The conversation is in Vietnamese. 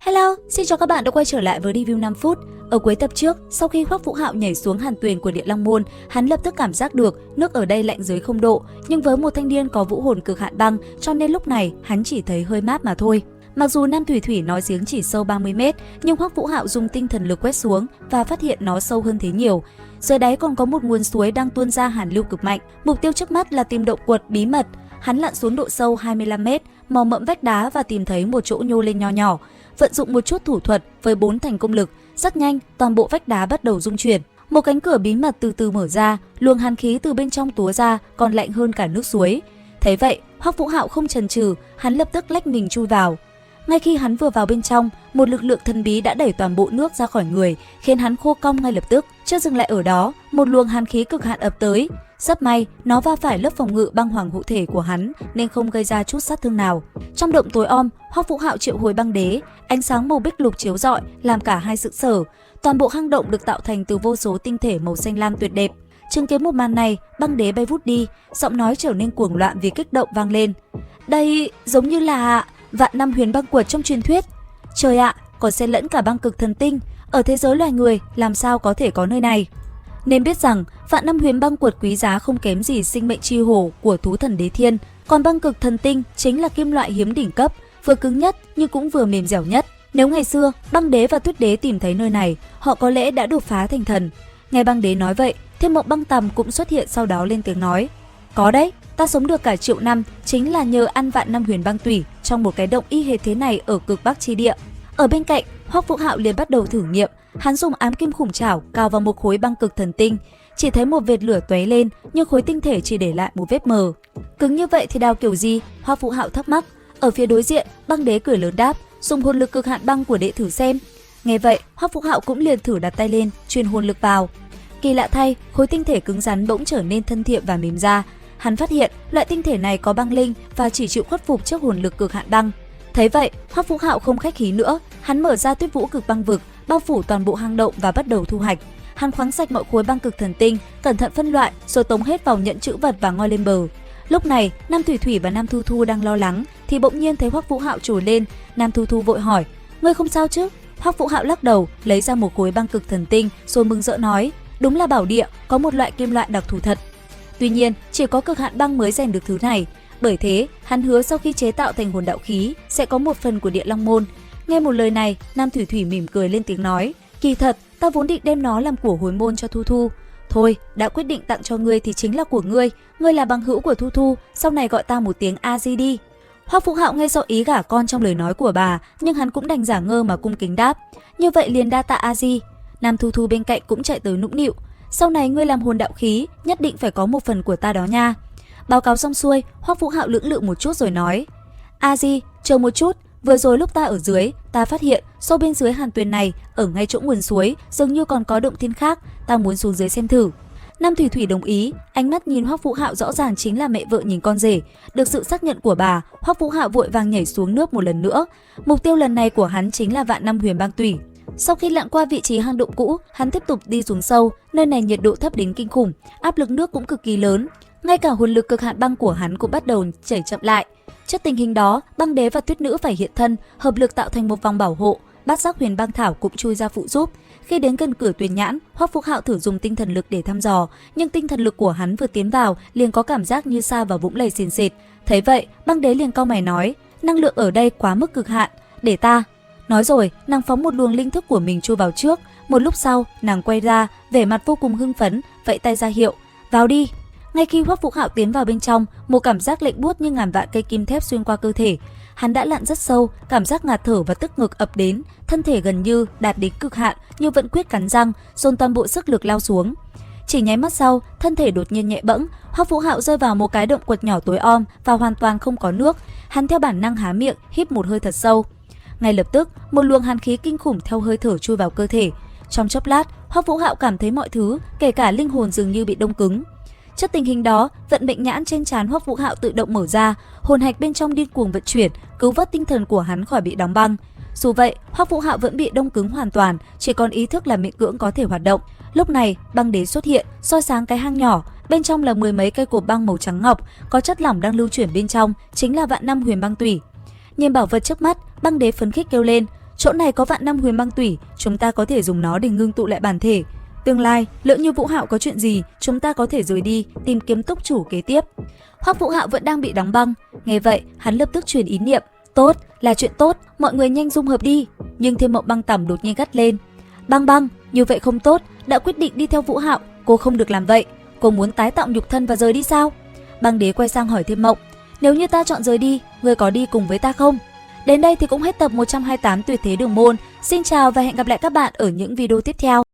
Hello, xin chào các bạn đã quay trở lại với review 5 phút. Ở cuối tập trước, sau khi Hoắc Vũ Hạo nhảy xuống hàn tuyền của Địa Long Môn, hắn lập tức cảm giác được nước ở đây lạnh dưới 0 độ, nhưng với một thanh niên có vũ hồn cực hạn băng, cho nên lúc này hắn chỉ thấy hơi mát mà thôi. Mặc dù Nam Thủy Thủy nói giếng chỉ sâu 30 m, nhưng Hoắc Vũ Hạo dùng tinh thần lực quét xuống và phát hiện nó sâu hơn thế nhiều. Dưới đáy còn có một nguồn suối đang tuôn ra hàn lưu cực mạnh. Mục tiêu trước mắt là tìm động quật bí mật. Hắn lặn xuống độ sâu 25 m, mò mẫm vách đá và tìm thấy một chỗ nhô lên nho nhỏ. Vận dụng một chút thủ thuật với 4 thành công lực, rất nhanh toàn bộ vách đá bắt đầu rung chuyển. Một cánh cửa bí mật từ từ mở ra, luồng hàn khí từ bên trong túa ra còn lạnh hơn cả nước suối. Thấy vậy, Hoắc Vũ Hạo không chần chừ, hắn lập tức lách mình chui vào. Ngay khi hắn vừa vào bên trong, một lực lượng thần bí đã đẩy toàn bộ nước ra khỏi người, khiến hắn khô cong ngay lập tức. Chưa dừng lại ở đó, một luồng hàn khí cực hạn ập tới. Rất may, nó va phải lớp phòng ngự băng hoàng hộ thể của hắn nên không gây ra chút sát thương nào. Trong động tối om, Hoắc Vũ Hạo triệu hồi băng đế, ánh sáng màu bích lục chiếu rọi làm cả hai sững sờ. Toàn bộ hang động được tạo thành từ vô số tinh thể màu xanh lam tuyệt đẹp. Chứng kiến một màn này, băng đế bay vút đi, giọng nói trở nên cuồng loạn vì kích động vang lên. Đây giống như là vạn năm huyền băng quật trong truyền thuyết. Trời ạ, còn xen lẫn cả băng cực thần tinh. Ở thế giới loài người làm sao có thể có nơi này? Nên biết rằng vạn năm huyền băng quật quý giá không kém gì sinh mệnh chi hổ của thú thần đế thiên, còn băng cực thần tinh chính là kim loại hiếm đỉnh cấp, vừa cứng nhất nhưng cũng vừa mềm dẻo nhất. Nếu ngày xưa băng đế và tuyết đế tìm thấy nơi này, họ có lẽ đã đột phá thành thần. Nghe băng đế nói vậy, Thiên Mộng Băng Tầm cũng xuất hiện sau đó lên tiếng nói: có đấy, ta sống được cả triệu năm chính là nhờ ăn vạn năm huyền băng tủy trong một cái động y hệt thế này ở cực bắc chi địa. Ở bên cạnh, Hoắc Vũ Hạo liền bắt đầu thử nghiệm. Hắn dùng ám kim khủng trảo cào vào một khối băng cực thần tinh, chỉ thấy một vệt lửa tóe lên, nhưng khối tinh thể chỉ để lại một vết mờ. Cứng như vậy thì đào kiểu gì? Hoắc Vũ Hạo thắc mắc. Ở phía đối diện, băng đế cười lớn đáp: dùng hồn lực cực hạn băng của đệ thử xem. Nghe vậy, Hoắc Vũ Hạo cũng liền thử đặt tay lên, truyền hồn lực vào. Kỳ lạ thay, khối tinh thể cứng rắn bỗng trở nên thân thiện và mềm ra. Hắn phát hiện loại tinh thể này có băng linh và chỉ chịu khuất phục trước hồn lực cực hạn băng. Thấy vậy, Hoắc Vũ Hạo không khách khí nữa, hắn mở ra Tuyết Vũ Cực Băng Vực, bao phủ toàn bộ hang động và bắt đầu thu hoạch. Hắn khoáng sạch mọi khối băng cực thần tinh, cẩn thận phân loại, rồi tống hết vào nhận trữ vật và ngoi lên bờ. Lúc này, Nam Thủy Thủy và Nam Thu Thu đang lo lắng, thì bỗng nhiên thấy Hoắc Vũ Hạo trồi lên. Nam Thu Thu vội hỏi: "Ngươi không sao chứ?" Hoắc Vũ Hạo lắc đầu, lấy ra một khối băng cực thần tinh, rồi mừng rỡ nói: "Đúng là bảo địa, có một loại kim loại đặc thù thật. Tuy nhiên, chỉ có cực hạn băng mới rèn được thứ này. Bởi thế, hắn hứa sau khi chế tạo thành hồn đạo khí sẽ có một phần của Địa Long Môn." Nghe một lời này, Nam Thủy Thủy mỉm cười lên tiếng nói: "Kỳ thật, ta vốn định đem nó làm của hồi môn cho Thu Thu. Thôi, đã quyết định tặng cho ngươi thì chính là của ngươi. Ngươi là bằng hữu của Thu Thu, sau này gọi ta một tiếng A Di đi." Hoắc Vũ Hạo nghe rõ ý gả con trong lời nói của bà, nhưng hắn cũng đành giả ngơ mà cung kính đáp: "Như vậy liền đa tạ A Di." Nam Thu Thu bên cạnh cũng chạy tới nũng nịu: "Sau này ngươi làm hồn đạo khí, nhất định phải có một phần của ta đó nha." Báo cáo xong xuôi, Hoắc Vũ Hạo lưỡng lự một chút rồi nói: "A Di, chờ một chút, vừa rồi lúc ta ở dưới, ta phát hiện sâu bên dưới hàn tuyền này, ở ngay chỗ nguồn suối, dường như còn có động thiên khác, ta muốn xuống dưới xem thử." Nam Thủy Thủy đồng ý, ánh mắt nhìn Hoắc Vũ Hạo rõ ràng chính là mẹ vợ nhìn con rể. Được sự xác nhận của bà, Hoắc Vũ Hạo vội vàng nhảy xuống nước một lần nữa. Mục tiêu lần này của hắn chính là vạn năm huyền băng tủy. Sau khi lặn qua vị trí hang động cũ, hắn tiếp tục đi xuống sâu. Nơi này nhiệt độ thấp đến kinh khủng, áp lực nước cũng cực kỳ lớn. Ngay cả hồn lực cực hạn băng của hắn cũng bắt đầu chảy chậm lại. Trước tình hình đó, băng đế và tuyết nữ phải hiện thân, hợp lực tạo thành một vòng bảo hộ. Bát giác huyền băng thảo cũng chui ra phụ giúp. Khi đến gần cửa tuyền nhãn, Hoắc Vũ Hạo thử dùng tinh thần lực để thăm dò, nhưng tinh thần lực của hắn vừa tiến vào liền có cảm giác như sa vào vũng lầy sền sệt. Thấy vậy, băng đế liền cau mày nói: "Năng lượng ở đây quá mức cực hạn, để ta." Nói rồi, nàng phóng một luồng linh thức của mình chui vào trước. Một lúc sau, nàng quay ra, vẻ mặt vô cùng hưng phấn, vẫy tay ra hiệu: "Vào đi." Ngay khi Hoắc Vũ Hạo tiến vào bên trong, một cảm giác lạnh buốt như ngàn vạn cây kim thép xuyên qua cơ thể. Hắn đã lặn rất sâu, cảm giác ngạt thở và tức ngực ập đến, thân thể gần như đạt đến cực hạn, nhưng vẫn quyết cắn răng, dồn toàn bộ sức lực lao xuống. Chỉ nháy mắt sau, thân thể đột nhiên nhẹ bẫng, Hoắc Vũ Hạo rơi vào một cái động quật nhỏ tối om và hoàn toàn không có nước. Hắn theo bản năng há miệng, hít một hơi thật sâu. Ngay lập tức, một luồng hàn khí kinh khủng theo hơi thở chui vào cơ thể. Trong chốc lát, Hoắc Vũ Hạo cảm thấy mọi thứ, kể cả linh hồn dường như bị đông cứng. Trước tình hình đó, vận mệnh nhãn trên trán Hoắc Vũ Hạo tự động mở ra, hồn hạch bên trong điên cuồng vận chuyển, cứu vớt tinh thần của hắn khỏi bị đóng băng. Dù vậy, Hoắc Vũ Hạo vẫn bị đông cứng hoàn toàn, chỉ còn ý thức là miễn cưỡng có thể hoạt động. Lúc này, băng đế xuất hiện, soi sáng cái hang nhỏ, bên trong là mười mấy cây cột băng màu trắng ngọc, có chất lỏng đang lưu chuyển bên trong, chính là vạn năm huyền băng tủy. Nhìn bảo vật trước mắt, băng đế phấn khích kêu lên: Chỗ này có vạn năm huyền băng tủy, chúng ta có thể dùng nó để ngưng tụ lại bản thể. Tương lai, lỡ như Vũ Hạo có chuyện gì, chúng ta có thể rời đi, tìm kiếm túc chủ kế tiếp. Hoắc Vũ Hạo vẫn đang bị đóng băng, nghe vậy, hắn lập tức truyền ý niệm. Tốt, là chuyện tốt, mọi người nhanh dung hợp đi. Nhưng Thiên Mộng Băng Tẩm đột nhiên gắt lên. Băng Băng, như vậy không tốt, đã quyết định đi theo Vũ Hạo, cô không được làm vậy. Cô muốn tái tạo nhục thân và rời đi sao? Băng Đế quay sang hỏi Thiên Mộng, nếu như ta chọn rời đi, ngươi có đi cùng với ta không? Đến đây thì cũng hết tập 128 Tuyệt Thế Đường Môn. Xin chào và hẹn gặp lại các bạn ở những video tiếp theo.